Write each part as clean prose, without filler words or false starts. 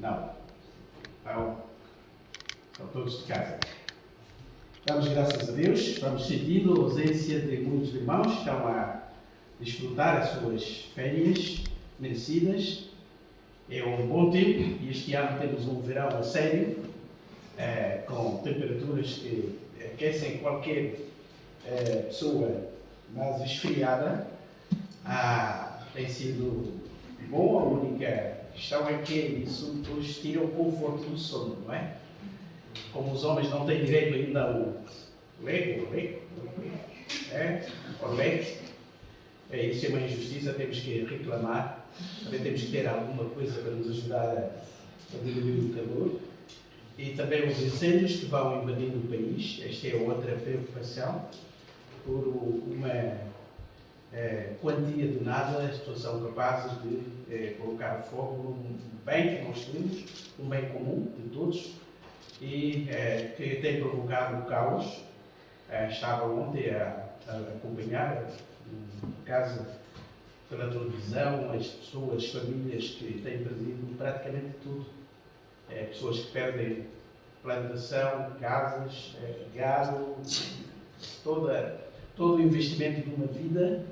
Não. Então, são todos de casa. Damos graças a Deus, vamos sentindo a ausência de muitos irmãos que estão a desfrutar as suas férias merecidas. É um bom tempo e este ano temos um verão a sério, com temperaturas que aquecem qualquer pessoa mais esfriada. Tem sido bom, a única questão é que isso depois tira o conforto do sono, não é? Como os homens não têm direito ainda ao leite, isso é uma injustiça, temos que reclamar, também temos que ter alguma coisa para nos ajudar a diminuir o calor. E também os incêndios que vão invadindo o país, esta é outra preocupação, por uma quantia de nada, as pessoas são capazes de colocar fogo num bem que nós temos, um bem comum de todos, e que tem provocado o caos. Estava ontem a acompanhar em casa pela televisão as pessoas, as famílias que têm perdido praticamente tudo. Pessoas que perdem plantação, casas, gado, todo o investimento de uma vida,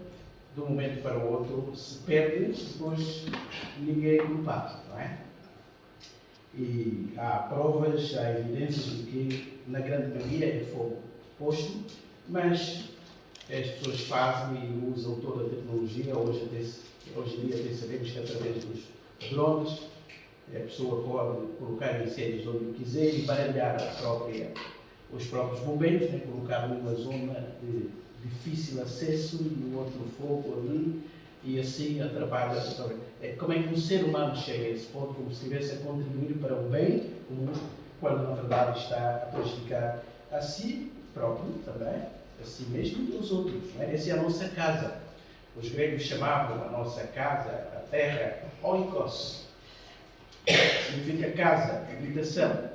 de um momento para o outro, se perde, depois ninguém é culpado, não é? E há provas, há evidências de que, na grande maioria, é fogo posto, mas as pessoas fazem e usam toda a tecnologia. Hoje em dia até sabemos que através dos drones a pessoa pode colocar incêndios onde quiser e baralhar os próprios bombeiros, né? Colocar numa zona de difícil acesso e no outro fogo ali, e assim atrapalha. Como é que um ser humano chega a esse ponto, como se estivesse a contribuir para o bem comum, quando na verdade está a prejudicar a si próprio também, a si mesmo e aos outros, não é? Essa é a nossa casa. Os gregos chamavam a nossa casa, a terra, oikos. Significa casa, habitação.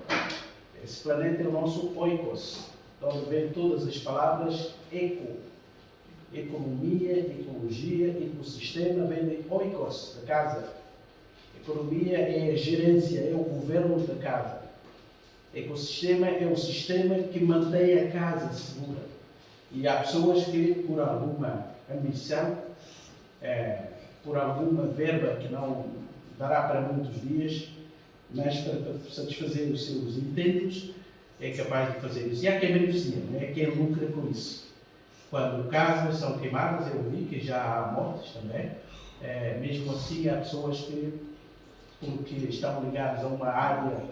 Esse planeta é o nosso oikos. Onde vem todas as palavras economia, ecologia, ecossistema, vem de oikos, da casa. Economia é a gerência, é o governo da casa. Ecossistema é o sistema que mantém a casa segura. E há pessoas que, por alguma ambição, por alguma verba que não dará para muitos dias, mas para satisfazer os seus intentos, é capaz de fazer isso. E há quem beneficia, não é? Quem lucra com isso. Quando casas são queimadas, eu vi que já há mortes também. Mesmo assim, há pessoas que, porque estão ligadas a uma área,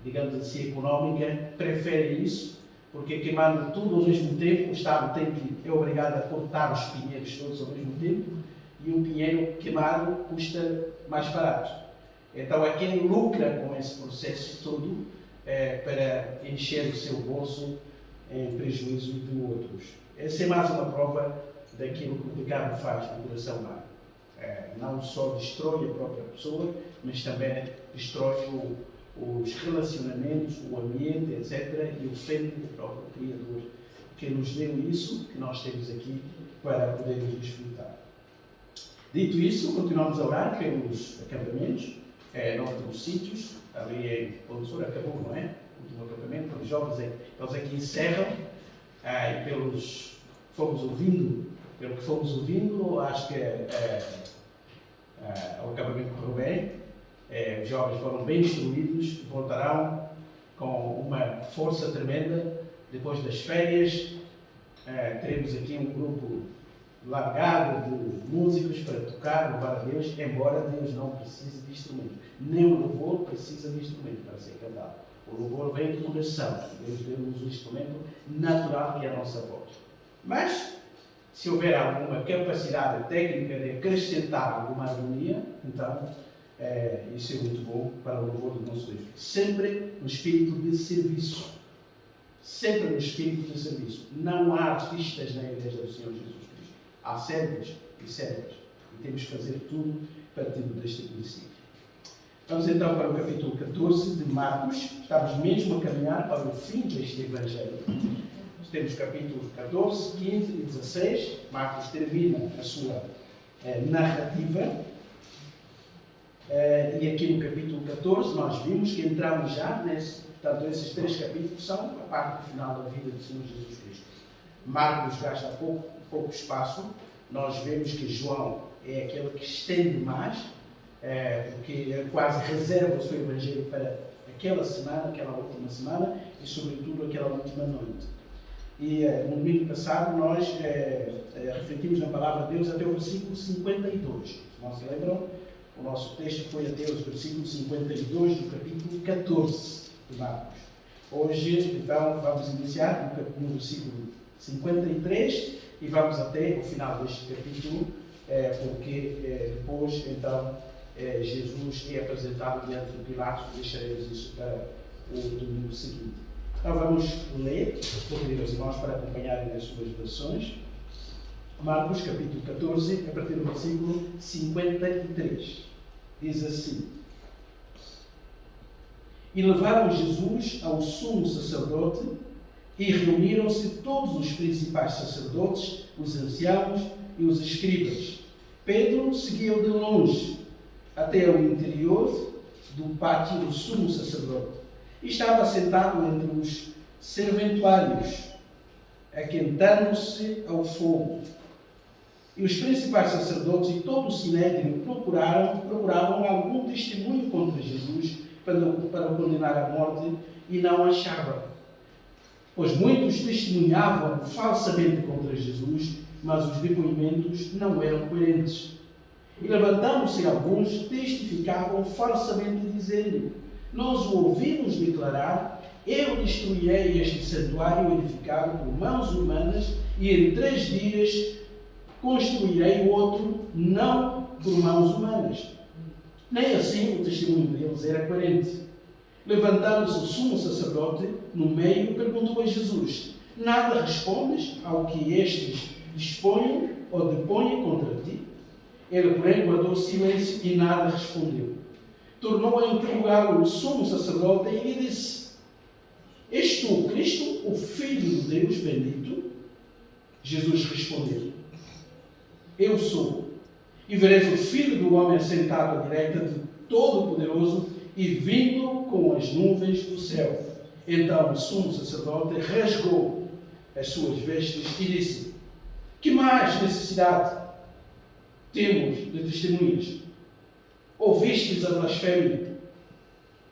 digamos assim, económica, preferem isso, porque queimando tudo ao mesmo tempo, o Estado é obrigado a cortar os pinheiros todos ao mesmo tempo, e um pinheiro queimado custa mais barato. Então, é quem lucra com esse processo todo para encher o seu bolso em prejuízo de outros. Essa é mais uma prova daquilo que o pecado faz no coração humano. Não só destrói a própria pessoa, mas também destrói os relacionamentos, o ambiente, etc. E ofende o próprio Criador, que nos deu isso que nós temos aqui para podermos desfrutar. Dito isso, continuamos a orar pelos acampamentos, noutros sítios, ali em Pondor, acabou, não é? O último acampamento, pelos jovens, eles aqui encerram, e pelo que fomos ouvindo, acho que o acampamento correu bem, os jovens foram bem instruídos, voltarão com uma força tremenda. Depois das férias, teremos aqui um grupo largado de músicos para tocar, louvar a Deus, embora Deus não precise de instrumento. Nem o louvor precisa de instrumento para ser cantado. O louvor vem do coração. Deus deu-nos um instrumento natural que é a nossa voz. Mas, se houver alguma capacidade técnica de acrescentar alguma harmonia, então isso é muito bom para o louvor do nosso Deus. Sempre no espírito de serviço. Sempre no espírito de serviço. Não há artistas na Igreja do Senhor Jesus Cristo. Há servos e servas. E temos que fazer tudo partindo deste princípio. Vamos então para o capítulo 14 de Marcos. Estamos mesmo a caminhar para o fim deste Evangelho. Temos capítulos 14, 15 e 16. Marcos termina a sua narrativa. E aqui no capítulo 14 nós vimos que entramos já portanto, esses 3 capítulos são a parte final da vida do Senhor Jesus Cristo. Marcos gasta pouco espaço. Nós vemos que João é aquele que estende mais, porque quase reserva o seu evangelho para aquela semana, aquela última semana e sobretudo aquela última noite. E no domingo passado nós refletimos na palavra de Deus até o versículo 52. Se não se lembram, o nosso texto foi até os versículos 52 do capítulo 14 de Marcos. Hoje, então, vamos iniciar no versículo 53 e vamos até o final deste capítulo, porque depois, então, Jesus é apresentado diante de Pilatos. Deixaremos isso para o domingo seguinte. Então vamos ler, vou pedir aos irmãos para acompanharem as suas versões. Marcos capítulo 14, a partir do versículo 53. Diz assim: E levaram Jesus ao sumo sacerdote, e reuniram-se todos os principais sacerdotes, os anciãos e os escribas. Pedro seguiu de longe até ao interior do pátio do sumo sacerdote. E estava sentado entre os serventuários, aquentando-se ao fogo. E os principais sacerdotes e todo o sinédrio procuravam algum testemunho contra Jesus para o condenar à morte, e não achavam. Pois muitos testemunhavam falsamente contra Jesus, mas os depoimentos não eram coerentes. E levantando-se alguns, testificavam falsamente, dizendo: Nós o ouvimos declarar: Eu destruirei este santuário edificado por mãos humanas, e em 3 dias construirei outro, não por mãos humanas. Nem assim o testemunho deles era coerente. Levantando-se o sumo sacerdote no meio, perguntou a Jesus: Nada respondes ao que estes disponham ou depõem contra ti? Ele, porém, guardou silêncio e nada respondeu. Tornou a interrogá-lo o sumo sacerdote e lhe disse: És tu o Cristo, o Filho de Deus bendito? Jesus respondeu: Eu sou. E vereis o Filho do Homem assentado à direita de Todo-Poderoso e vindo com as nuvens do céu. Então o sumo sacerdote rasgou as suas vestes e disse: Que mais necessidade temos de testemunhas? Ouvistes a blasfémia?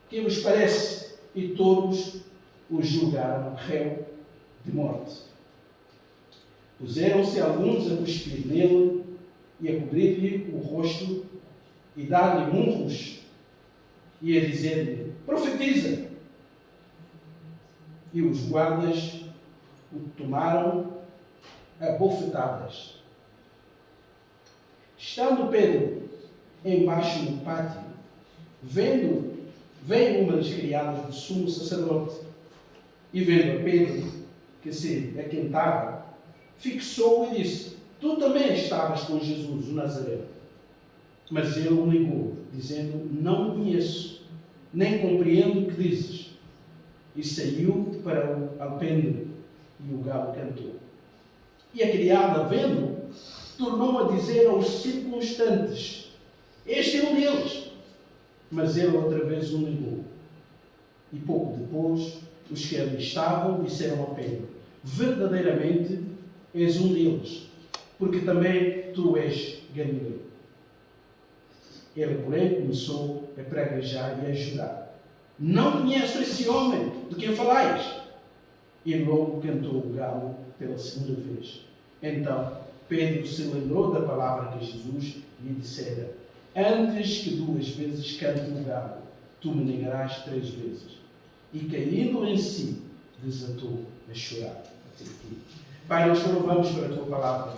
Que vos parece? E todos os julgaram réu de morte. Puseram-se alguns a cuspir nele e a cobrir-lhe o rosto e dar-lhe murros e a dizer-lhe: Profetiza! E os guardas o tomaram a bofetadas. Estando Pedro embaixo no pátio, veio uma das criadas do sumo sacerdote, e vendo a Pedro que se aquentava, fixou-o e disse: Tu também estavas com Jesus, o Nazareno. Mas ele o negou, dizendo: Não o conheço, nem compreendo o que dizes. E saiu para o alpendre, e o galo cantou. E a criada, vendo, tornou a dizer aos circunstantes: Este é um deles. Mas ele outra vez o negou. E pouco depois, os que ali estavam disseram a Pedro: Verdadeiramente és um deles, porque também tu és Galileu. Ele, porém, começou a praguejar e a jurar: Não conheço esse homem de quem falais. E logo cantou o galo pela segunda vez. Então Pedro se lembrou da palavra que Jesus lhe dissera: Antes que 2 vezes cante o galo, tu me negarás 3 vezes. E caindo em si, desatou a chorar. Pai, nós te louvamos pela tua palavra.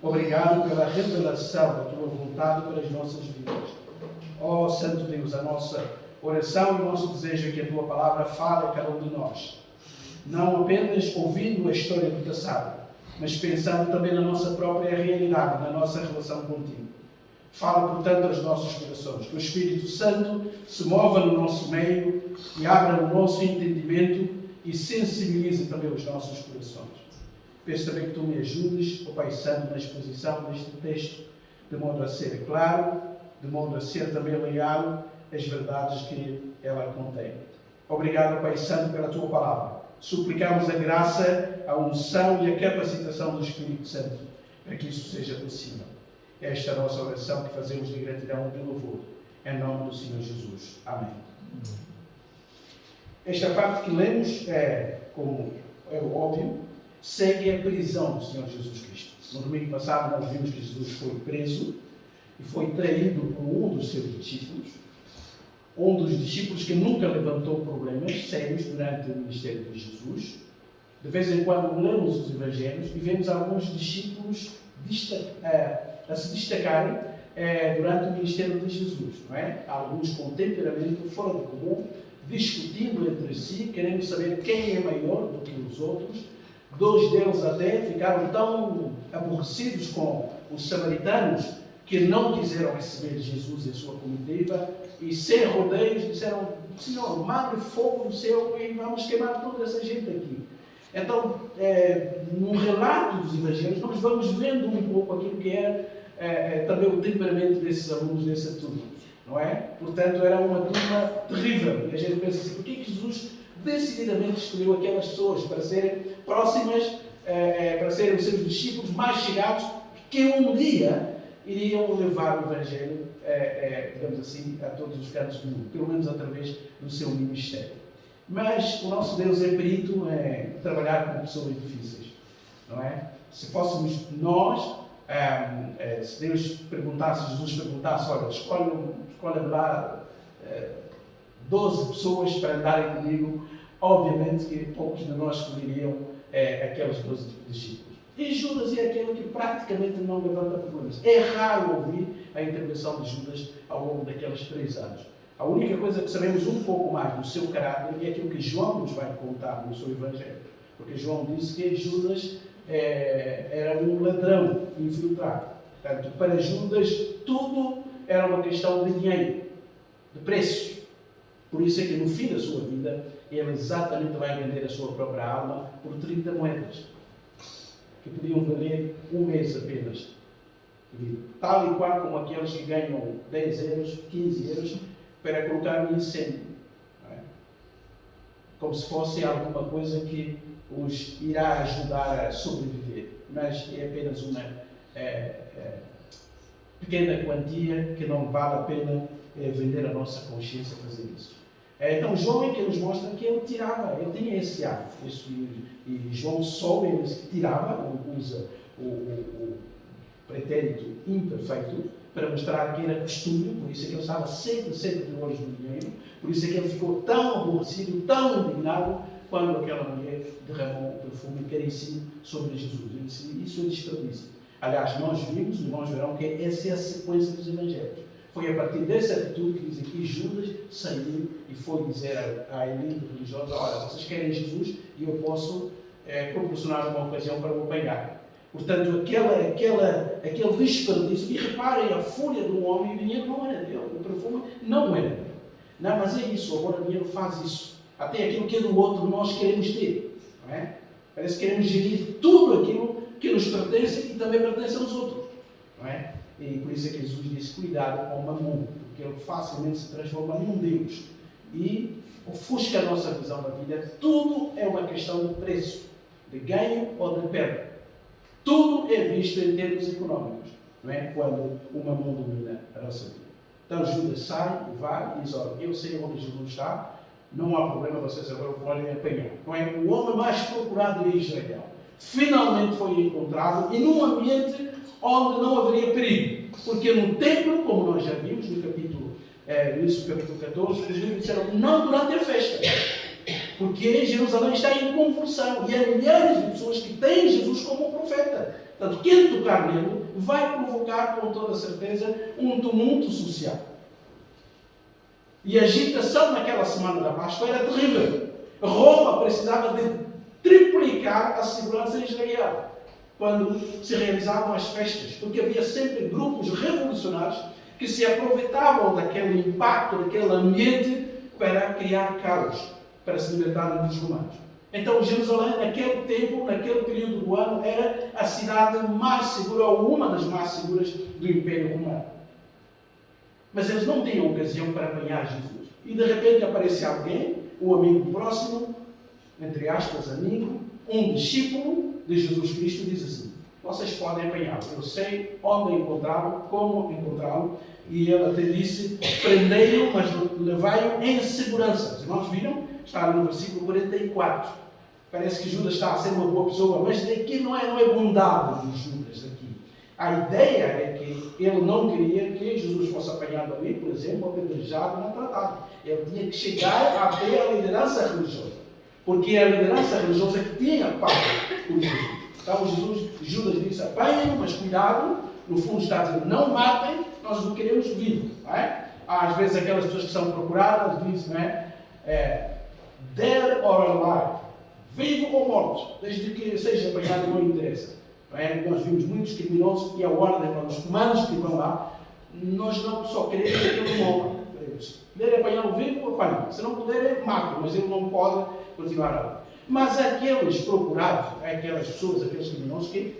Obrigado pela revelação da tua vontade para as nossas vidas. Ó Santo Deus, a nossa oração e o nosso desejo é que a tua palavra fale a cada um de nós. Não apenas ouvindo a história do passado, mas pensando também na nossa própria realidade, na nossa relação contigo. Fala, portanto, aos nossos corações. Que o Espírito Santo se mova no nosso meio e abra o nosso entendimento e sensibilize também os nossos corações. Peço também que tu me ajudes, ó Pai Santo, na exposição deste texto, de modo a ser claro, de modo a ser também leal às verdades que ela contém. Obrigado, Pai Santo, pela Tua palavra. Suplicamos a graça, a unção e a capacitação do Espírito Santo para que isso seja possível. Esta é a nossa oração que fazemos de gratidão e de louvor. Em nome do Senhor Jesus. Amém. Esta parte que lemos como é óbvio, segue a prisão do Senhor Jesus Cristo. No domingo passado nós vimos que Jesus foi preso e foi traído por um dos seus discípulos, um dos discípulos que nunca levantou problemas sérios durante o ministério de Jesus. De vez em quando lemos os Evangelhos e vemos alguns discípulos a se destacarem durante o ministério de Jesus, não é? Alguns com temperamento fora do comum, discutindo entre si, querendo saber quem é maior do que os outros. Dois deles até ficaram tão aborrecidos com os samaritanos que não quiseram receber Jesus e a sua comitiva e, sem rodeios, disseram: Senhor, mande fogo do céu e vamos queimar toda essa gente aqui. Então, no relato dos Evangelhos, nós vamos vendo um pouco aquilo que é também o temperamento desses alunos dessa turma, não é? Portanto, era uma turma terrível. E a gente pensa assim: por que Jesus decididamente escolheu aquelas pessoas para serem próximas, para serem os seus discípulos mais chegados, que um dia iriam levar o Evangelho, digamos assim, a todos os cantos do mundo, pelo menos através do seu ministério. Mas o nosso Deus é perito em trabalhar com pessoas difíceis, não é? Se fôssemos nós, se Deus perguntasse, Jesus perguntasse: olha, escolhe lá 12 pessoas para andarem comigo, obviamente que poucos de nós escolheriam aqueles 12 discípulos. E Judas é aquele que praticamente não levanta problemas. É raro ouvir a intervenção de Judas ao longo daqueles 3 anos. A única coisa que sabemos um pouco mais do seu caráter é aquilo que João nos vai contar no seu Evangelho. Porque João disse que Judas era um ladrão infiltrado. Portanto, para Judas tudo era uma questão de dinheiro, de preço. Por isso é que no fim da sua vida ele exatamente vai vender a sua própria alma por 30 moedas, que podiam valer um mês apenas. Tal e qual como aqueles que ganham 10 euros, 15 euros, para colocar no incêndio. Não é? Como se fosse alguma coisa que os irá ajudar a sobreviver. Mas é apenas uma pequena quantia que não vale a pena vender a nossa consciência fazer isso. Então João é que nos mostra que ele tirava, ele tinha esse hábito. E João soube, ele disse que tirava, usa o pretérito imperfeito para mostrar que era costume, por isso é que ele estava sempre de olhos no dinheiro, por isso é que ele ficou tão aborrecido, tão indignado, quando aquela mulher derramou o perfume caríssimo sobre Jesus. Ele disse: isso é desperdício. Aliás, nós vimos, os irmãos verão, que essa é a sequência dos Evangelhos. Foi a partir dessa atitude que diz aqui: Judas saiu e foi dizer à elite religiosa: olha, vocês querem Jesus e eu posso proporcionar uma ocasião para o apanhar. Portanto, aquele desperdício, e reparem a fúria do homem, o dinheiro não era dele, o perfume não era dele. Não, mas é isso, agora o dinheiro faz isso. Até aquilo que é do outro nós queremos ter. Não é? Parece que queremos gerir tudo aquilo que nos pertence e também pertence aos outros. Não é? E por isso é que Jesus disse: cuidado com o mamon, porque ele facilmente se transforma num Deus e ofusca a nossa visão da vida. Tudo é uma questão de preço, de ganho ou de perda. Tudo é visto em termos económicos, não é? Quando o mamon domina a nossa vida. Então Judas sai e vai e diz: olha, eu sei onde Jesus está, não há problema, vocês agora podem apanhar. Não é? O homem mais procurado em Israel finalmente foi encontrado e num ambiente onde não haveria perigo. Porque no templo, como nós já vimos no capítulo 14, os judeus disseram: não durante a festa. Porque Jerusalém está em convulsão e há milhares de pessoas que têm Jesus como profeta. Portanto, quem tocar nele vai provocar, com toda certeza, um tumulto social. E a agitação naquela semana da Páscoa era terrível. Roma precisava de triplicar a segurança em Israel quando se realizavam as festas, porque havia sempre grupos revolucionários que se aproveitavam daquele impacto, daquele ambiente, para criar caos, para se libertarem dos romanos. Então Jerusalém, naquele tempo, naquele período do ano, era a cidade mais segura, ou uma das mais seguras do Império Romano. Mas eles não tinham ocasião para apanhar Jesus. E de repente aparece alguém, um amigo próximo, entre aspas, amigo, um discípulo de Jesus Cristo, diz assim: vocês podem apanhá-lo, eu sei onde encontrá-lo, como encontrá-lo. E ele até disse: prendei-o, mas levai-o em segurança. Os irmãos viram? Está ali no versículo 44. Parece que Judas está a ser uma boa pessoa, mas aqui não é bondade de Judas aqui. A ideia é que ele não queria que Jesus fosse apanhado ali, por exemplo, apedrejado, maltratado. Ele tinha que chegar até a liderança religiosa, porque a liderança religiosa que tinha pago por Jesus. Então Judas disse: apanhem-no, mas cuidado. No fundo está dizendo: não matem, nós não queremos vivo. Não é? Às vezes aquelas pessoas que são procuradas dizem, não é? Dead or alive, vivo ou morto, desde que seja apanhado não interessa. Não é? Nós vimos muitos criminosos que a ordem para os comandos que vão lá, nós não só queremos que ele morra. Se puder apanhá-lo vivo, apanhem. Se não puder, matem, mas ele não pode continuar ali. Mas aqueles procurados, aquelas pessoas, aqueles criminosos que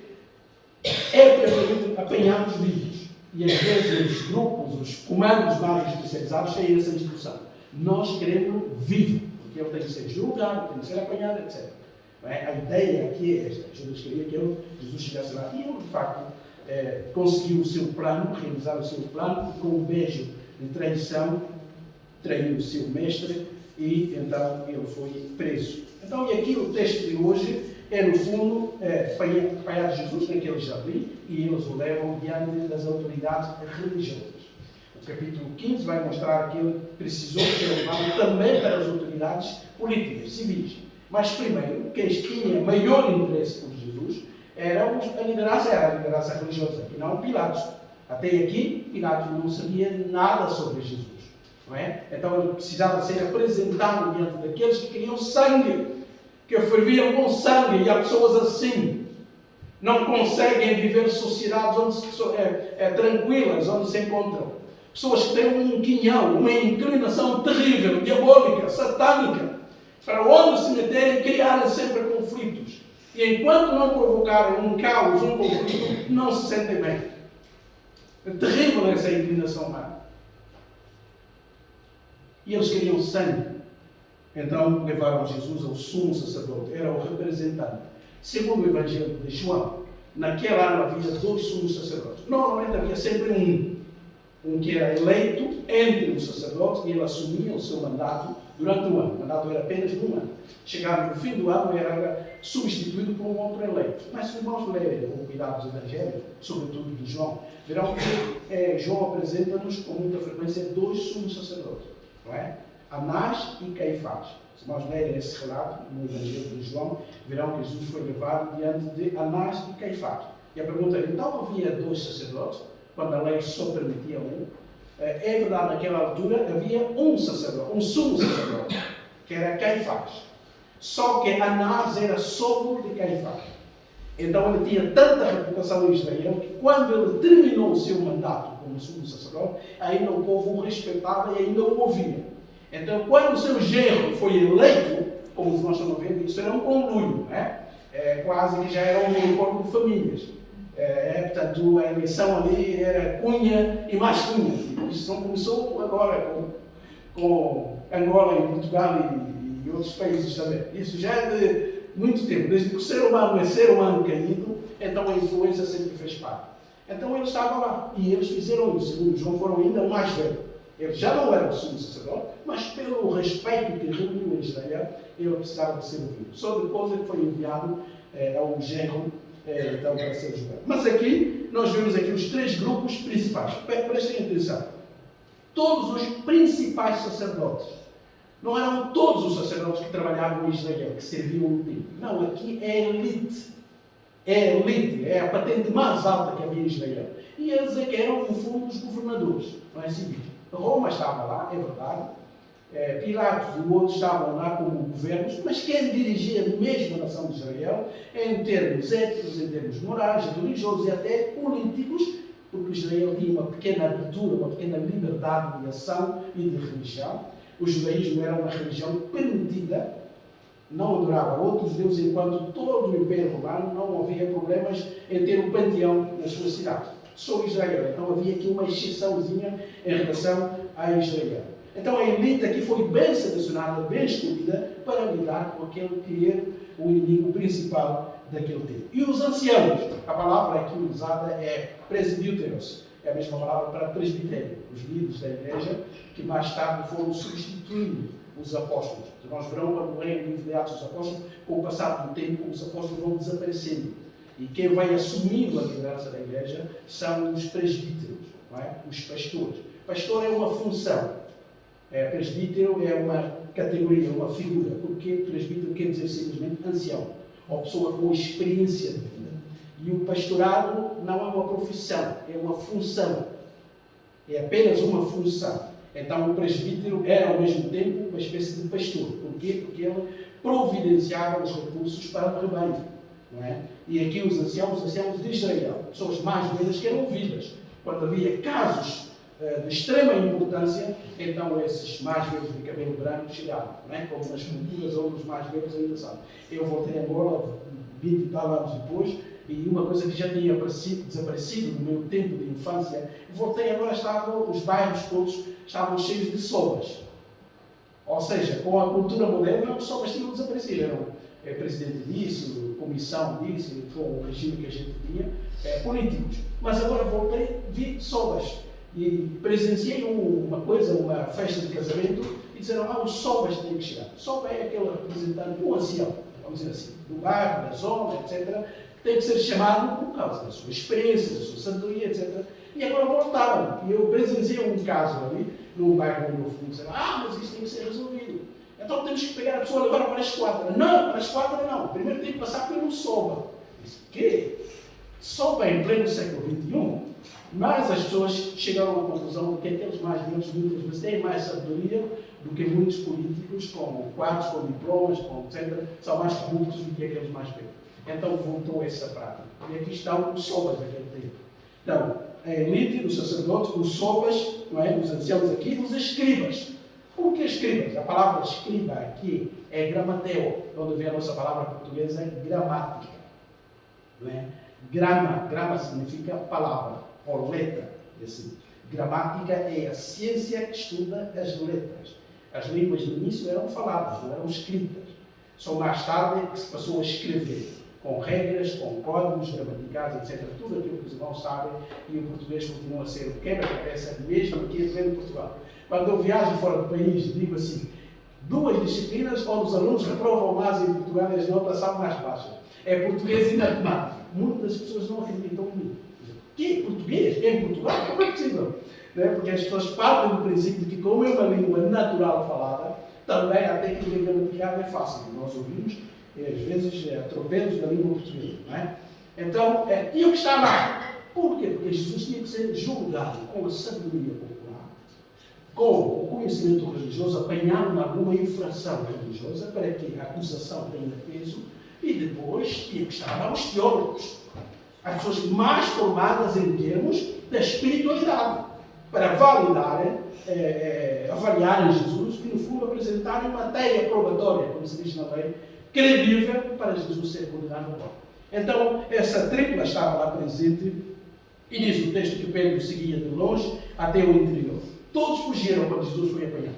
preferível apanhá-los vivos. E às vezes os grupos, os comandos mais especializados têm essa instrução. Nós queremos vivo, porque ele tem que ser julgado, tem que ser apanhado, etc. A ideia aqui é esta. Jesus queria que Jesus chegasse lá. E ele, de facto, conseguiu o seu plano, realizar o seu plano, e com um beijo de traição, traiu o seu mestre e então ele foi preso. Então, e aqui o texto de hoje é, no fundo, apanhar Jesus naquele jardim e eles o levam diante das autoridades religiosas. O capítulo 15 vai mostrar que ele precisou ser levado também para as autoridades políticas, civis. Mas, primeiro, quem tinha maior interesse por Jesus era a liderança religiosa, e não Pilatos. Até aqui, Pilatos não sabia nada sobre Jesus. Não é? Então ele precisava ser apresentado diante daqueles que queriam sangue, que ferviam com sangue, e há pessoas assim. Não conseguem viver sociedades tranquilas, onde se encontram. Pessoas que têm um quinhão, uma inclinação terrível, diabólica, satânica, para onde se meterem, criarem sempre conflitos. E enquanto não provocarem um caos, um conflito, não se sentem bem. É terrível essa inclinação humana. E eles queriam sangue. Então levaram Jesus ao sumo sacerdote, era o representante. Segundo o Evangelho de João, naquele ano havia 2 sumos sacerdotes. Normalmente havia sempre um que era eleito entre os sacerdotes e ele assumia o seu mandato durante o ano. O mandato era apenas de um ano. Chegava no fim do ano e era substituído por um outro eleito. Mas se irmãos lerem com cuidado os Evangelhos, sobretudo de João, verão que João apresenta-nos com muita frequência 2 sumos sacerdotes. Não é? Anás e Caifás. Se nós lerem esse relato no Evangelho de João, verão que Jesus foi levado diante de Anás e Caifás. E a pergunta é: então havia 2 sacerdotes, quando a lei só permitia um? É verdade, naquela altura havia um sacerdote, um sumo sacerdote, que era Caifás. Só que Anás era sogro de Caifás. Então ele tinha tanta reputação em Israel que quando ele terminou o seu mandato como sumo sacerdote, ainda o povo o respeitava e ainda o ouvia. Então, quando o seu genro foi eleito, como nós estamos vendo, isso era um conluio, né? Quase que já era um acordo de famílias. Portanto, a eleição ali era cunha e mais cunha. Isso não começou agora com Angola e Portugal e outros países também. Isso já é de muito tempo. Desde que o ser humano é ser humano caído, então a influência sempre fez parte. Então ele estava lá e eles fizeram isso. Segundo João, foram ainda mais velhos. Ele já não era o sumo sacerdote, mas pelo respeito que reuniu em Israel, ele precisava de ser ouvido. Só depois ele foi enviado ao genro então, para ser julgado. Mas aqui, nós vemos aqui os 3 grupos principais. Prestem atenção. Todos os principais sacerdotes. Não eram todos os sacerdotes que trabalhavam em Israel, que serviam no templo. Não, aqui é elite. É elite, é a patente mais alta que havia em Israel. E eles é que eram, no fundo, os governadores, não é civis. Roma estava lá, é verdade. Pilatos e outros estavam lá como governos, mas quem dirigia mesmo a nação de Israel, em termos éticos, em termos morais, religiosos e até políticos, porque Israel tinha uma pequena abertura, uma pequena liberdade de ação e de religião. O judaísmo era uma religião permitida, não adorava outros deuses, enquanto todo o Império Romano não havia problemas em ter um panteão nas suas cidades. só Israel. Então havia aqui uma exceçãozinha em relação a Israel. Então a elite aqui foi bem selecionada, bem escolhida para lidar com aquele que era o inimigo principal daquele tempo. E os anciãos, a palavra aqui usada é presbíteros, é a mesma palavra para presbitério, os líderes da igreja, que mais tarde foram substituindo os apóstolos. Nós veremos quando leem o livro de Atos dos Apóstolos, com o passar do tempo, os apóstolos vão desaparecendo. E quem vai assumindo a liderança da igreja são os presbíteros, não é? Os pastores. Pastor é uma função. Presbítero é uma categoria, uma figura, porque presbítero quer dizer simplesmente ancião, ou pessoa com experiência de vida. E o pastorado não é uma profissão, é uma função. É apenas uma função. Então o presbítero era ao mesmo tempo uma espécie de pastor. Porquê? Porque ele providenciava os recursos para o rebanho. Não é? E aqui os anciãos de Israel, pessoas mais velhas que eram ouvidas. Quando havia casos de extrema importância, então esses mais velhos de cabelo branco chegavam, não é? Como nas culturas onde os mais velhos ainda sabem. Eu voltei a Angola 20 e tal anos depois, e uma coisa que já tinha desaparecido no meu tempo de infância, voltei agora, os bairros todos estavam cheios de sobras. Ou seja, com a cultura moderna, os sobras tinham desaparecido. Eram presidente disso, comissão disso, com o regime que a gente tinha, políticos. Mas agora voltei, vi sobras. E presenciei uma festa de casamento, e disseram, os sobras têm que chegar. Sobra é aquele representante, um ancião, vamos dizer assim, do bairro, da zona, etc., que tem que ser chamado por causa da sua experiência, da sua sabedoria, etc. E agora voltaram. E eu presenciei um caso ali, num bairro onde eu fui, e disseram, mas isso tem que ser resolvido. Então temos que pegar a pessoa e levar para a esquadra. Não, para a esquadra não. Primeiro tem que passar pelo SOBA. Disse, o quê? SOBA em pleno século XXI? Mas as pessoas chegaram à conclusão de que aqueles mais velhos muitas vezes têm mais sabedoria do que muitos políticos, com quadros, com diplomas, com etc., são mais corruptos do que aqueles mais velhos. Então voltou essa prática. E aqui estão os sobas daquele tempo. Então, a elite, os sacerdotes, os sobas, não é? Os anciãos aqui, os escribas. Por que escribas? A palavra escriba aqui é gramateo, onde vem a nossa palavra portuguesa gramática. Não é? Grama significa palavra, ou letra. Assim. Gramática é a ciência que estuda as letras. As línguas no início eram faladas, não eram escritas. Só mais tarde que se passou a escrever, com regras, com códigos gramaticais, etc. Tudo aquilo que os irmãos sabem, e o português continua a ser o quebra-cabeça, mesmo aqui em Portugal. Quando eu viajo fora do país, digo assim, 2 disciplinas onde os alunos reprovam mais em Portugal e as notas são mais baixas. É português e matemática. Muitas pessoas não acreditam em mim. Que português? Em Portugal? Como é possível? Porque as pessoas partem do princípio de que, como é uma língua natural falada, também a técnica gramatical é fácil. Nós ouvimos, e às vezes, atropelos da língua portuguesa. Não é? Então, tinha que estar lá. Por quê? Porque Jesus tinha que ser julgado com a sabedoria popular, com o conhecimento religioso, apanhado em alguma infração religiosa, para que a acusação tenha peso, e depois tinha que estar lá os teólogos, as pessoas mais formadas em termos da espiritualidade, para validarem, avaliarem Jesus e, no fundo, apresentarem matéria probatória, como se diz na lei, credível para Jesus ser condenado ao morte. Então, essa tripla estava lá presente, e diz o texto que Pedro seguia de longe até o interior. Todos fugiram quando Jesus foi apanhado.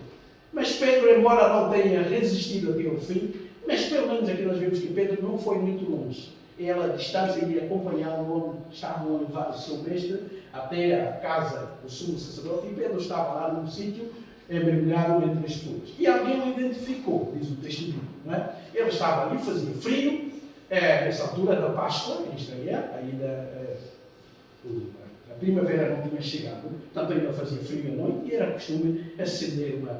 Mas Pedro, embora não tenha resistido até o fim, mas pelo menos aqui nós vemos que Pedro não foi muito longe. Ela, a distância, ia acompanhando onde estavam a levar o seu mestre até a casa do sumo sacerdote, e Pedro estava lá num sítio mergulhado entre as plumas. E alguém o identificou, diz o texto bíblico, não é? Ele estava ali, fazia frio, nessa altura da Páscoa, em Israel, ainda a primavera não tinha chegado, portanto ainda fazia frio à noite, e era costume acender uma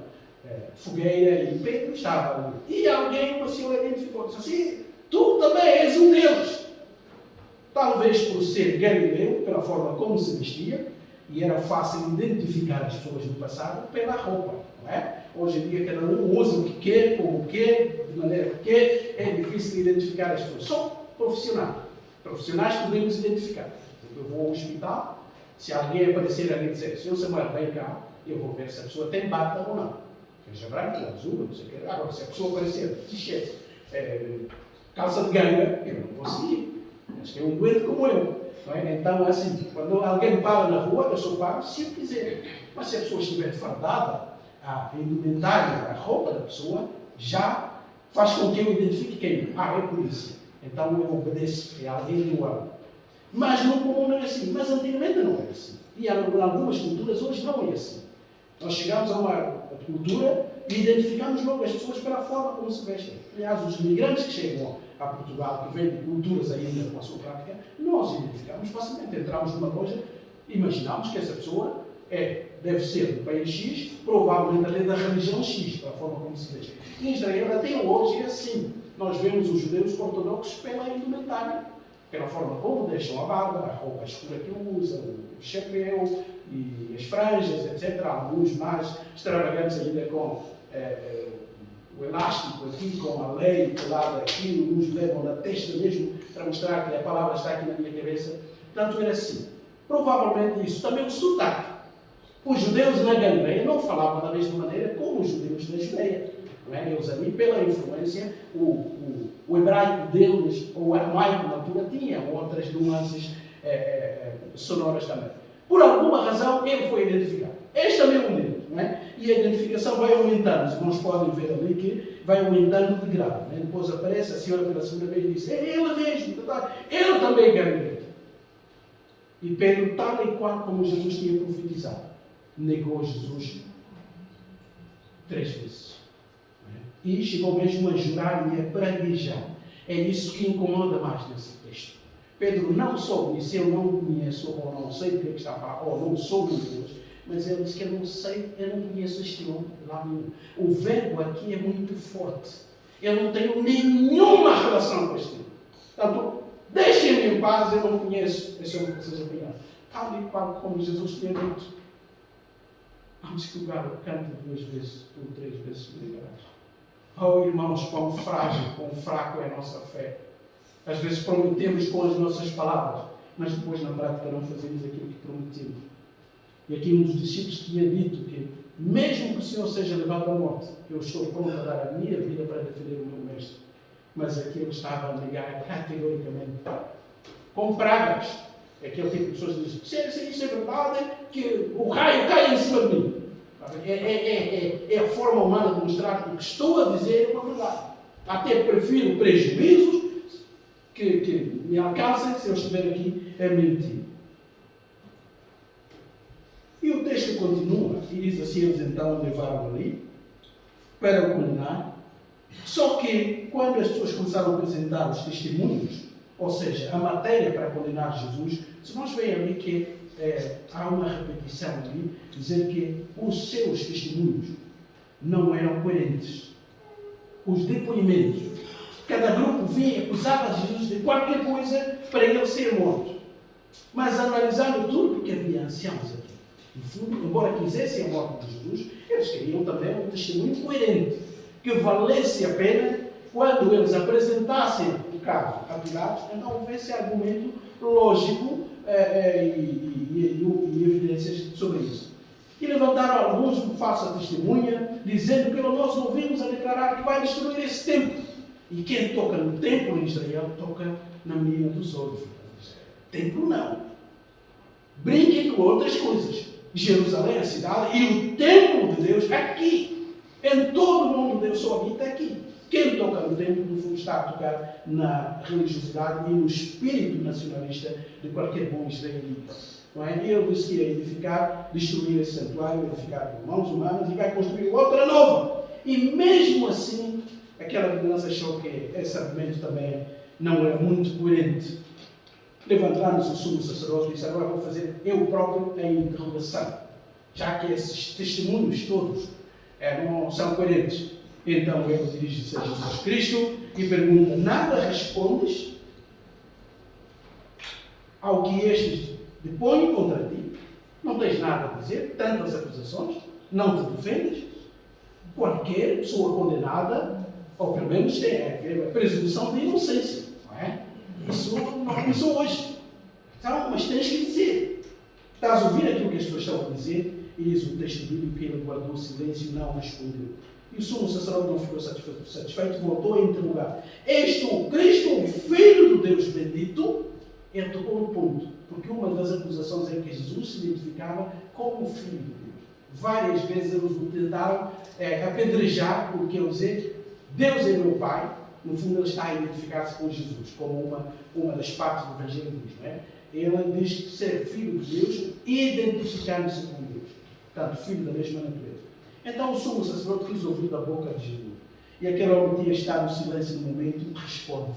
fogueira, e Pedro estava ali. E alguém, o Senhor identificou, disse assim, tu também és um deles. Talvez por ser galileu, pela forma como se vestia, e era fácil identificar as pessoas no passado pela roupa, não é? Hoje em dia cada um usa o que quer, como quer, de maneira que quer, é difícil identificar as pessoas. Só profissionais. Profissionais podemos identificar. Eu vou ao hospital, se alguém aparecer ali e dizer, Senhor Samuel, vem cá, eu vou ver se a pessoa tem bata ou não. Seja branca, azul, não sei o que. Agora, se a pessoa aparecer, t-shirt, calça de ganga, eu não vou seguir. Mas que é um doente como eu. Não é? Então, assim, quando alguém para na rua, eu só paro se eu quiser. Mas se a pessoa estiver fardada, a indumentária, a roupa da pessoa, já faz com que eu identifique quem é a polícia. Então eu obedeço, é alguém que eu amo. Mas no comum não é assim. Mas antigamente não era assim. E em algumas culturas hoje não é assim. Nós chegamos a uma cultura e identificamos logo as pessoas pela forma como se vestem. Aliás, os imigrantes que chegam a Portugal, que vêm de culturas ainda com a sua prática, nós identificamos facilmente. Entramos numa loja, imaginamos que essa pessoa deve ser do país X, provavelmente até da religião X, pela forma como se veste. Em Israel, até hoje, é assim. Nós vemos os judeus ortodoxos pela indumentária, pela forma como deixam a barba, a roupa escura que usam, o chapéu e as franjas, etc. Alguns mais extravagantes ainda com o elástico aqui, com a lei colada aqui, uns levam na testa mesmo para mostrar que a palavra está aqui na minha cabeça. Portanto, era assim. Provavelmente isso. Também o sotaque. Os judeus na Galileia não falavam da mesma maneira como os judeus na Judeia. Não é? Eles ali, pela influência, o hebraico deles, ou o aramaico na altura, tinham outras nuances sonoras também. Por alguma razão, ele foi identificado. Este também é um deles. Não é? E a identificação vai aumentando. Os irmãos podem ver ali que vai aumentando de grau. Não é? Depois aparece a senhora pela segunda vez e diz: é ele mesmo, ele também é Galileia. E Pedro, tal e qual como Jesus tinha profetizado, negou Jesus 3 vezes. E chegou mesmo a jurar e a praguejar. É isso que incomoda mais nesse texto. Pedro não só disse: eu não conheço, ou não sei do que está a falar, ou não sou de Deus, mas ele disse que eu não sei, eu não conheço este homem lá nenhum. O verbo aqui é muito forte. Eu não tenho nenhuma relação com este homem. Portanto, deixem-me em paz, eu não conheço esse homem que vocês opinam. Tal e qual como Jesus tinha dito. Vamos que o galo canta 2 vezes, ou 3 vezes, me ligarás. Oh, irmãos, quão frágil, quão fraco é a nossa fé. Às vezes prometemos com as nossas palavras, mas depois na prática não fazemos aquilo que prometemos. E aqui um dos discípulos tinha dito que, mesmo que o Senhor seja levado à morte, eu estou pronto a dar a minha vida para defender o meu mestre. Mas aqui ele estava a negar categoricamente, com pragas. Aquele tipo de pessoas que dizem: se isso é verdade, que o raio cai em cima de mim. É a forma humana de mostrar que o que estou a dizer é uma verdade. Até prefiro prejuízos que me alcancem se eu estiver aqui a mentir. E o texto continua e diz assim: eles então levaram ali para o condenar. Só que quando as pessoas começaram a apresentar os testemunhos, ou seja, a matéria para condenar Jesus, se nós veem ali que há uma repetição ali, dizer que os seus testemunhos não eram coerentes. Os depoimentos. Cada grupo vinha e acusava Jesus de qualquer coisa para ele ser morto. Mas analisando tudo, porque havia anciãos aqui. No fundo, embora quisessem a morte de Jesus, eles queriam também um testemunho coerente, que valesse a pena quando eles apresentassem o caso a Pilatos, então houvesse argumento lógico e evidências sobre isso. E levantaram alguns como falsa testemunha, dizendo que nós ouvimos a declarar que vai destruir esse templo. E quem toca no templo em Israel toca na menina dos olhos. Templo não. Brinquem com outras coisas. Jerusalém, a cidade, e o templo de Deus aqui. Em todo o mundo Deus só habita aqui. Quem toca no templo, no fundo, está a tocar na religiosidade e no espírito nacionalista de qualquer bom israelita. Não é? E ele disse que ia edificar, destruir esse santuário, edificar com mãos humanas e vai construir outra nova. E mesmo assim, aquela liderança achou que esse argumento também não é muito coerente. Levantaram-se o sumo sacerdote e disse: agora vou fazer eu próprio a interrogação, já que esses testemunhos todos não são coerentes. Então ele dirige-se a Jesus Cristo e pergunta: nada respondes ao que estes depõem contra ti? Não tens nada a dizer? Tantas acusações? Não te defendes? Qualquer pessoa condenada, ou pelo menos tem a presunção de inocência, não é? Isso não começou hoje. Então, mas tens que dizer. Estás a ouvir aquilo que as pessoas estão a dizer? E diz o texto bíblico que ele guardou silêncio e não respondeu. E o sumo sacerdote não ficou satisfeito, voltou a interrogar: és tu o Cristo, o Filho do Deus bendito? Ele tocou no ponto, porque uma das acusações é que Jesus se identificava como o Filho de Deus. Várias vezes eles o tentaram apedrejar, porque ele dizia: Deus é meu Pai. No fundo, ele está a identificar-se com Jesus, como uma das partes do Evangelho diz, não é? Ele diz ser filho de Deus e identificar-se com Deus. Portanto, filho da mesma natureza. Então, o sumo sacerdote quis ouvir da boca de Jesus. E aquele homem tinha estado no silêncio no momento e responde: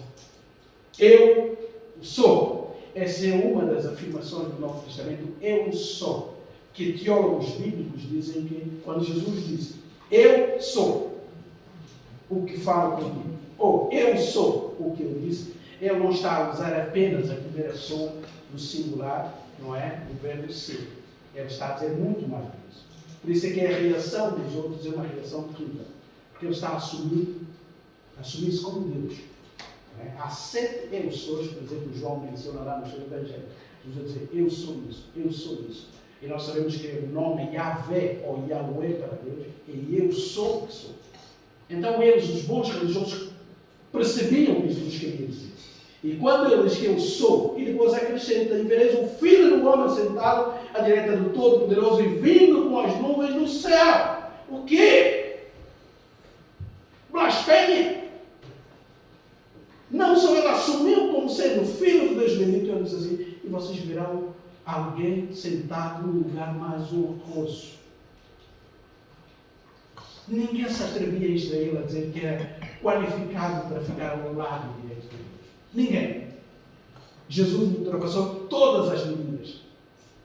Eu sou. Essa é uma das afirmações do Novo Testamento. Eu sou. Que teólogos bíblicos dizem que, quando Jesus disse: Eu sou o que falo contigo, ou eu sou o que eu disse, ele não está a usar apenas a primeira pessoa do singular, não é? Do verbo ser. Ele está a dizer muito mais do que isso. Por isso é que a reação dos outros é uma reação terrível. Porque ele está a assumir-se como Deus. Não é? Há 7 eu sois, por exemplo, João menciona lá no seu Evangelho. Jesus vai dizer: Eu sou isso, eu sou isso. E nós sabemos que o nome Yahvé ou Yahweh para Deus é eu sou o que sou. Então eles, os bons religiosos, percebiam o que Jesus queria dizer. E quando ele diz que eu sou, e depois acrescenta: e vereis o Filho do Homem sentado à direita do Todo-Poderoso e vindo com as nuvens do céu. O quê? Blasfêmia! Não só ele assumiu como sendo o Filho de Deus bendito, ele diz assim: e vocês verão alguém sentado no lugar mais honroso. Ninguém se atrevia em Israel a dizer que era qualificado para ficar ao lado direito de Deus. Ninguém. Jesus ultrapassou todas as medidas,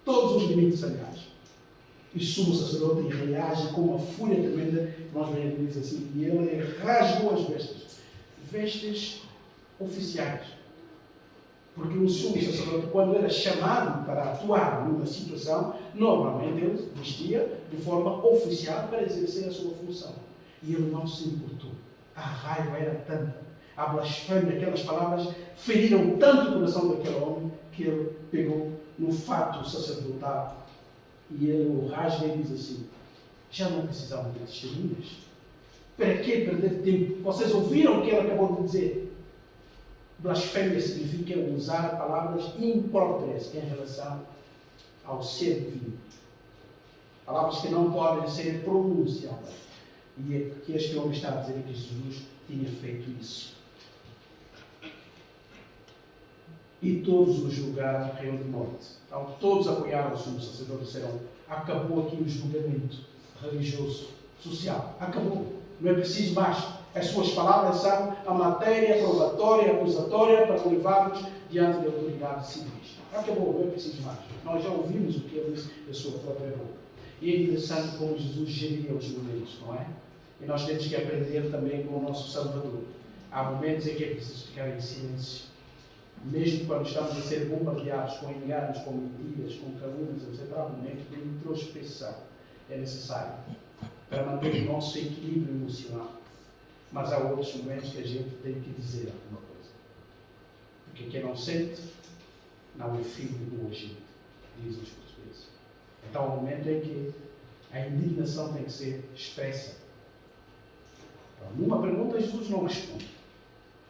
todos os limites, aliás. E o sumo sacerdote reage com uma fúria tremenda. Nós vemos ele diz assim: e ele rasgou as vestes oficiais. Porque o sumo sacerdote, quando era chamado para atuar numa situação, normalmente ele vestia de forma oficial para exercer a sua função. E ele não se importou. A raiva era tanta, a blasfêmia, aquelas palavras feriram tanto o coração daquele homem, que ele pegou no fato sacerdotal e ele o rasga e diz assim: já não precisavam de testemunhas? Para que perder tempo? Vocês ouviram o que ele acabou de dizer? Blasfêmia significa usar palavras impróprias em relação ao ser divino. Palavras que não podem ser pronunciadas. E é que este homem está a dizer que Jesus tinha feito isso. E todos o julgaram réu de morte. Então, todos apoiaram o sumo sacerdote e disseram: acabou aqui o julgamento religioso, social. Acabou. Não é preciso mais. As suas palavras são a matéria probatória, acusatória para levarmos diante da autoridade civis. Acabou, não é preciso mais. Nós já ouvimos o que ele disse da sua própria boca. E é interessante como Jesus geria os momentos, não é? E nós temos que aprender também com o nosso Salvador. Há momentos em que é preciso ficar em silêncio. Mesmo quando estamos a ser bombardeados com enganos, com mentiras, com calúnias, etc., há momentos de introspecção. É necessário para manter o nosso equilíbrio emocional. Mas há outros momentos que a gente tem que dizer alguma coisa. Porque quem não sente, não é filho do agente, dizem os portugueses. Então há um momento em que a indignação tem que ser expressa. Então, numa pergunta Jesus não responde.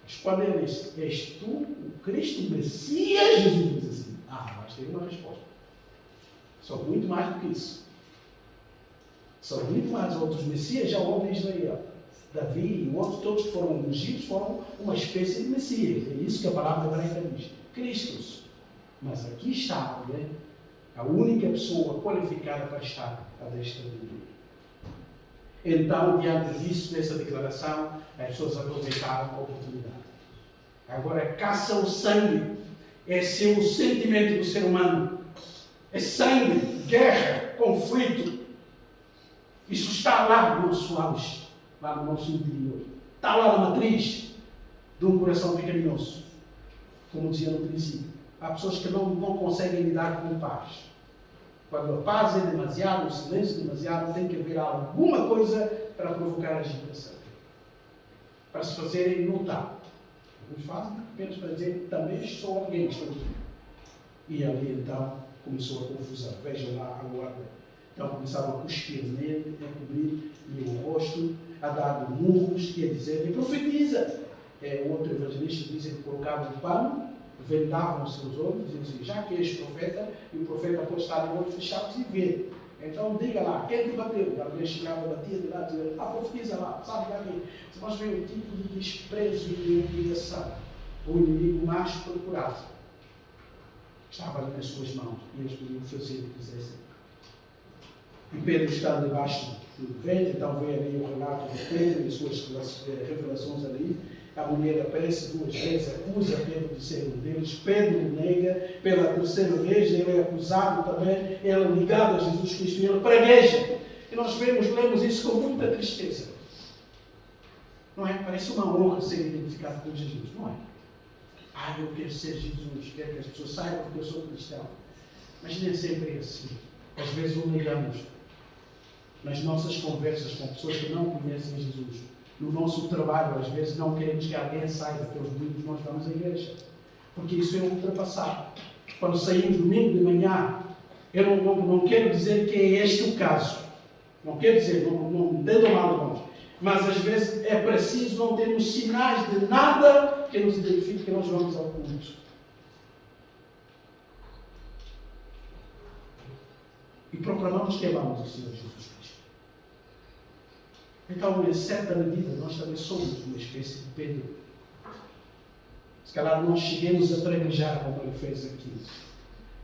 Mas quando ele diz: és tu o Cristo, o Messias? Jesus diz assim: vais ter uma resposta. Sou muito mais do que isso. São muito mais outros Messias, já houve em Israel. Davi e outros, todos que foram ungidos, foram uma espécie de Messias. É isso que a palavra hebraica diz: Cristos. Mas aqui está alguém, a única pessoa qualificada para estar à destra de Deus. Então, diante disso, dessa declaração, as pessoas aproveitaram a oportunidade. Agora, caça o sangue. Esse é o sentimento do ser humano. É sangue, guerra, conflito. Isso está lá no nosso auge, lá no nosso interior. Está lá na matriz de um coração pecaminoso. Como dizia no princípio. Há pessoas que não conseguem lidar com paz. Quando a paz é demasiado, o silêncio é demasiado, tem que haver alguma coisa para provocar agitação. Para se fazerem notar. Alguns fazem apenas para dizer: também sou alguém, estou aqui. E ali então começou a confusão. Vejam lá a guarda. Então começavam a cuspir nele, a cobrir-lhe o rosto, a dar murros e a dizer-lhe: profetiza. O outro evangelista diz que colocava o pano vendavam os seus olhos e diziam, já que és profeta, e o profeta pode estar de olhos fechados e ver. Então diga lá, quem te bateu? A mulher chegava, batia de lá, dizia, profetiza lá, sabe lá quem? Se nós vemos o tipo de desprezo e de humilhação, o inimigo mais procurado estava nas suas mãos e eles podiam fazer o que quisessem. E Pedro está debaixo do vento, então vem ali o relato de Pedro e as suas revelações ali. A mulher aparece 2 vezes, acusa Pedro de ser um deles. Pedro nega, pela terceira vez, ele é acusado também, ele é ligado a Jesus Cristo e ele pragueja. E nós lemos isso com muita tristeza. Não é? Parece uma honra ser identificado com Jesus, não é? Eu quero ser Jesus, quero que as pessoas saibam que eu sou cristão. Mas nem sempre é assim. Às vezes o negamos nas nossas conversas com pessoas que não conhecem Jesus. No nosso trabalho, às vezes, não queremos que alguém saiba que aos domingos nós vamos à igreja. Porque isso é ultrapassado. Quando saímos domingo de manhã, eu não quero dizer que é este o caso. Não quero dizer, não dando mal, irmãos. Mas às vezes é preciso não termos sinais de nada que nos identifique que nós vamos ao culto. E proclamamos que amamos o Senhor Jesus Cristo. Então, em certa medida, nós também somos uma espécie de Pedro. Se calhar não cheguemos a praguejar como ele fez aqui.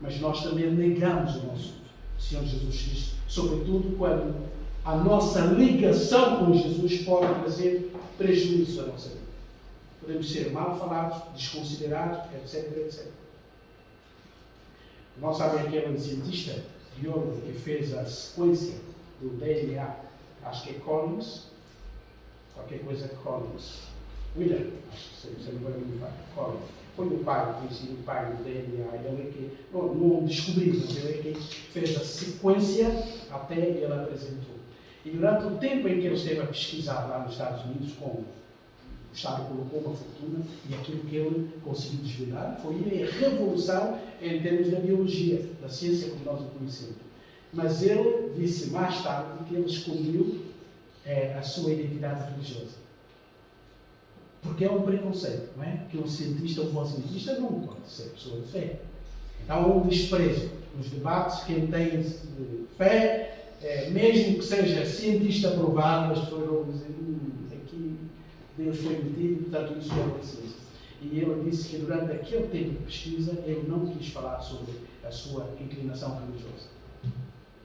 Mas nós também negamos o nosso Senhor Jesus Cristo. Sobretudo quando a nossa ligação com Jesus pode trazer prejuízo à nossa vida. Podemos ser mal falados, desconsiderados, etc, etc. Não sabem aquele cientista biólogo que fez a sequência do DNA, acho que é Collins, qualquer coisa Collins. William, acho que se não vai me falar, Collins. Foi o pai, conheci o pai do DNA, ele é que, não descobriu, mas ele é que fez a sequência até ele apresentou. E durante o tempo em que ele esteve a pesquisar lá nos Estados Unidos, como o Estado colocou uma fortuna, e aquilo que ele conseguiu desvendar foi a revolução em termos da biologia, da ciência como nós a conhecemos. Mas ele disse mais tarde que ele escolheu a sua identidade religiosa. Porque é um preconceito, não é? Que um cientista, um bom cientista, não pode ser pessoa de fé. Então há um desprezo nos debates. Quem tem fé, mesmo que seja cientista aprovado, as pessoas vão dizer, aqui Deus foi metido, portanto isso é uma ciência. E ele disse que durante aquele tempo de pesquisa, ele não quis falar sobre a sua inclinação religiosa.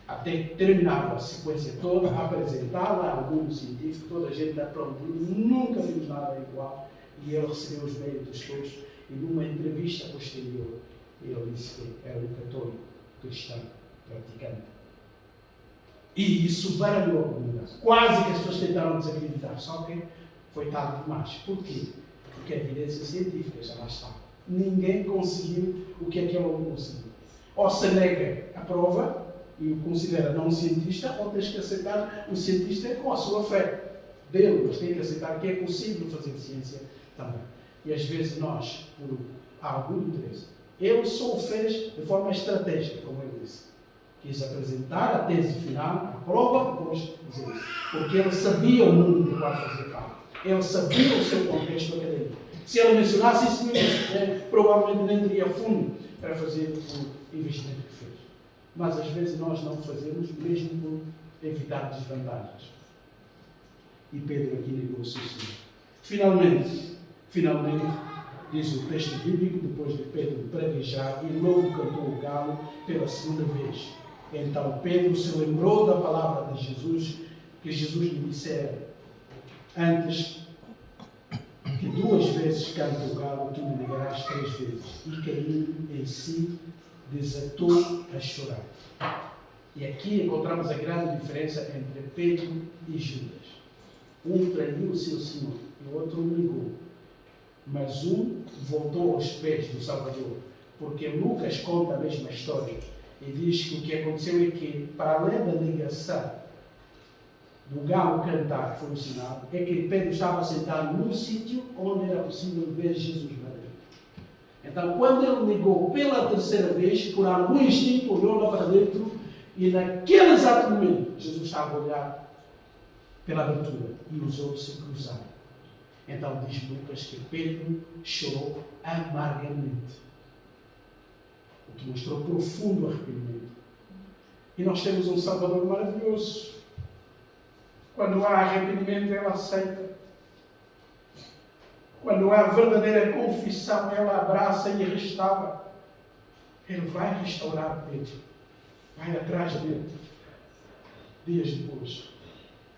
Até terminar a sequência toda, apresentá-la a algum científico, toda a gente aplaudiu, nunca vimos nada igual, e ele recebeu os méritos todos, e numa entrevista posterior, ele disse que era um católico cristão praticante. E isso baralhou a comunidade. Quase que as pessoas tentaram desacreditar, só que foi tarde demais. Por quê? Porque a evidência científica já lá está. Ninguém conseguiu o que aquele homem conseguiu. Ou se nega a prova e o considera não um cientista, ou tens que aceitar o cientista com a sua fé dele, mas tem que aceitar que é possível fazer ciência também. E às vezes nós, por algum interesse, ele só o fez de forma estratégica, como ele disse. Quis apresentar a tese final, a prova, depois dizer isso. Porque ele sabia o mundo do qual fazer parte. Ele sabia o seu contexto acadêmico. Se ele mencionasse isso, provavelmente nem teria fundo para fazer o investimento que fez. Mas às vezes nós não fazemos, mesmo por evitar desvantagens. E Pedro aqui negou o seu Senhor. Finalmente, diz o texto bíblico, depois de Pedro praguejar, e logo cantou o galo pela segunda vez. Então Pedro se lembrou da palavra de Jesus, que Jesus lhe dissera: antes que 2 vezes cante o galo, tu me negarás 3 vezes. E caindo em si, desatou a chorar. E aqui encontramos a grande diferença entre Pedro e Judas. Um traiu o seu Senhor e o outro o negou. Mas um voltou aos pés do Salvador, porque Lucas conta a mesma história e diz que o que aconteceu é que, para além da ligação do galo cantar que foi ensinado, é que Pedro estava sentado num sítio onde era possível ver Jesus bater. Então, quando ele negou pela terceira vez, por algum instinto, olhou lá para dentro e naquele exato momento, Jesus estava a olhar pela abertura e os outros se cruzaram. Então diz Lucas que Pedro chorou amargamente, o que mostrou profundo arrependimento. E nós temos um Salvador maravilhoso. Quando há arrependimento, Ele aceita. Quando há verdadeira confissão, Ele abraça e restaura. Ele vai restaurar Pedro. Vai atrás dele. Dias depois,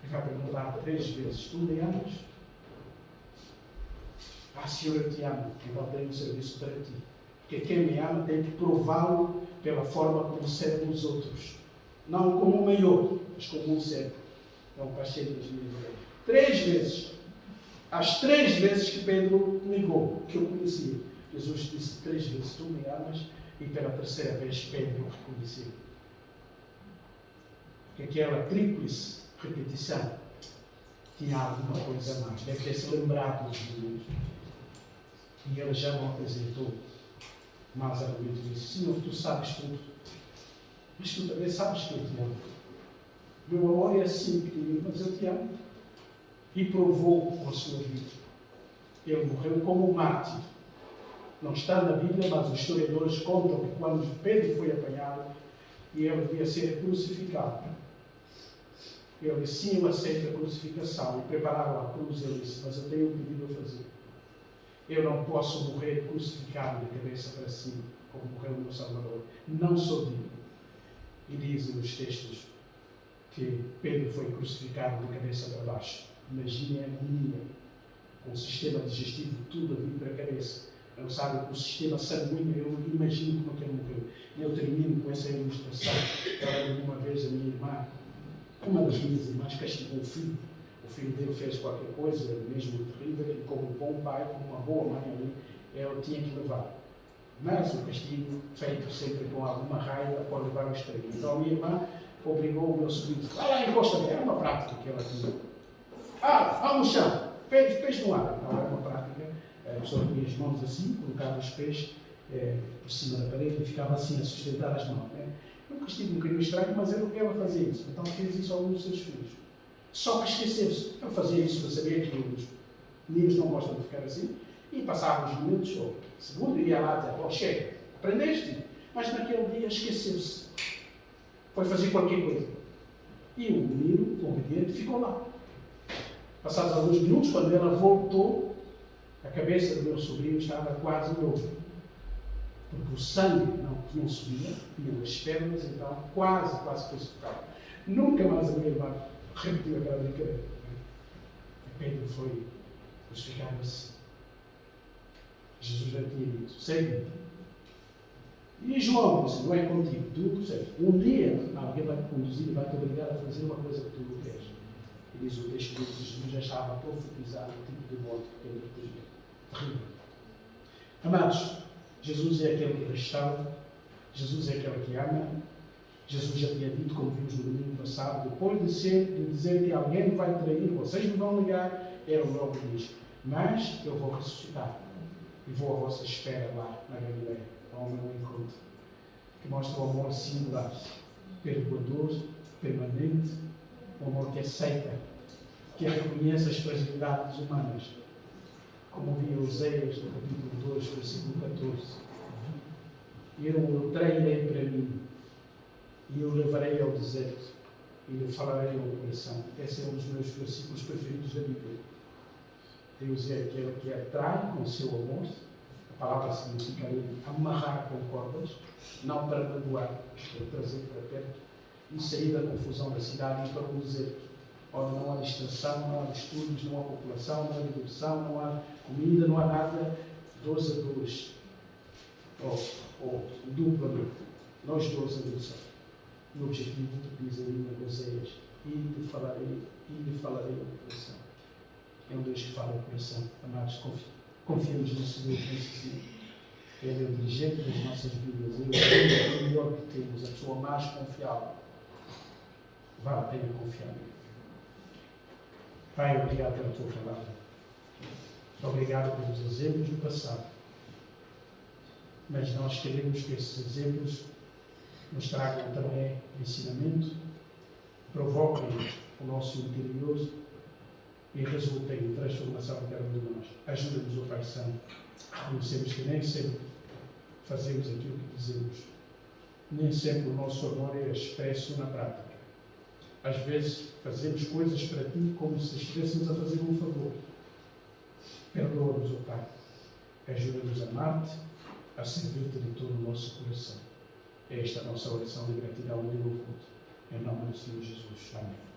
Ele vai perguntar 3 vezes: tu me amas? Ah, Senhor, eu te amo. Então tenho um serviço para ti. Porque quem me ama tem que prová-lo pela forma como serve os outros. Não como o maior, mas como um servo. É um parceiro das minhas ovelhas. 3 vezes. As 3 vezes que Pedro negou, que eu conhecia, Jesus disse 3 vezes: tu me amas, e pela 3ª vez Pedro reconheceu. Porque aquela tríplice repetição tinha alguma coisa a mais. Deve ter se lembrado dos meninos. E ele já não apresentou mais argumentos. Disse: Senhor, tu sabes tudo, mas tu também sabes que eu te amo. Meu amor é assim pequenino, mas eu te amo. E provou com a sua vida. Ele morreu como um mártir. Não está na Bíblia, mas os historiadores contam que quando Pedro foi apanhado e ele devia ser crucificado, ele disse: sim, eu aceito a crucificação. E prepararam a cruz. Ele disse: mas eu tenho um pedido a fazer. Eu não posso morrer crucificado de cabeça para cima, como morreu o meu Salvador. Não sou digno. E dizem os textos que Pedro foi crucificado de cabeça para baixo. Imaginem a agonia, com o sistema digestivo tudo a vir para a cabeça. Não sabem que o sistema sanguíneo, eu imagino como é que ele morreu. E eu termino com essa ilustração. Eu lembro uma vez a minha irmã, uma das minhas irmãs, castigou o filho. O filho dele fez qualquer coisa, mesmo terrível, e como um bom pai, como uma boa mãe ali, ela tinha que levar. Mas o castigo, feito sempre com alguma raiva, pode levar ao extremo. Então a minha irmã obrigou o meu sobrinho: vai lá, encosta-me. Era uma prática que ela tinha. Vá no chão, pés no ar. Então era uma prática. A pessoa tinha as mãos assim, colocava os pés por cima da parede e ficava assim a sustentar as mãos. É um castigo um bocadinho estranho, mas ela fazia isso. Então fez isso a alguns dos seus filhos. Só que esqueceu-se. Eu fazia isso, eu sabia que os meninos não gostam de ficar assim. E passavam os minutos, ou segundo, ia lá dizer: oh, chega, aprendeste? Mas naquele dia esqueceu-se. Foi fazer qualquer coisa. E o menino, o obediente, ficou lá. Passados alguns minutos, quando ela voltou, a cabeça do meu sobrinho estava quase novo. Porque o sangue não subia, ia nas pernas, então quase crucificado. Nunca mais a minha irmã repetiu aquela brincadeira. Pedro foi crucificado assim. Jesus já tinha dito: segue-me. E João disse: não é contigo, tu segue. Um dia alguém vai te conduzir e vai te obrigar a fazer uma coisa que tu não queres. E diz o texto que Jesus já estava a profetizar o tipo de voto que Pedro teria. Terrível. Amados, Jesus é aquele que restaura, Jesus é aquele que ama. Jesus já tinha dito, como vimos no domingo passado, depois de dizer que alguém vai trair, vocês me vão negar, ele logo diz: mas eu vou ressuscitar e vou à vossa espera lá na Galileia, ao meu encontro, que mostra o amor singular, perdoador, permanente, um amor que aceita, que reconhece as fragilidades humanas, como via Oséias no capítulo 2, versículo 14. Eu trairei para mim, e eu levarei ao deserto, e lhe falarei ao coração. Esse é um dos meus versículos preferidos da Bíblia. Deus é aquele que atrai com o seu amor. A palavra significa amarrar com cordas, não para magoar, mas para trazer para perto, e sair da confusão da cidade e para o deserto, onde não há distração, não há distúrbios, não há população, não há diversão, não há comida, não há nada. 2 a 2, ou duplamente, nós 2 a 2. O objetivo, diz ali na Oséias: e lhe falarei ao coração. É um Deus que fala ao coração. Amados, confiamos nesse Deus, nesse Senhor. Ele é o dirigente das nossas vidas. Ele é o melhor que temos, a pessoa mais confiável. Vale a pena confiar nele. Pai, obrigado pela tua palavra. Obrigado pelos exemplos do passado. Mas nós queremos que esses exemplos nos tragam também ensinamento, provoquem o nosso interior e resulta em transformação em cada um de nós. Ajuda-nos, ó Pai Santo. Reconhecemos que nem sempre fazemos aquilo que dizemos. Nem sempre o nosso amor é expresso na prática. Às vezes fazemos coisas para Ti como se estivéssemos a fazer um favor. Perdoa-nos, ó Pai. Ajuda-nos a amar-Te, a servir-Te de todo o nosso coração. É esta a nossa oração de gratidão e de louvor. Em nome do Senhor Jesus. Amém.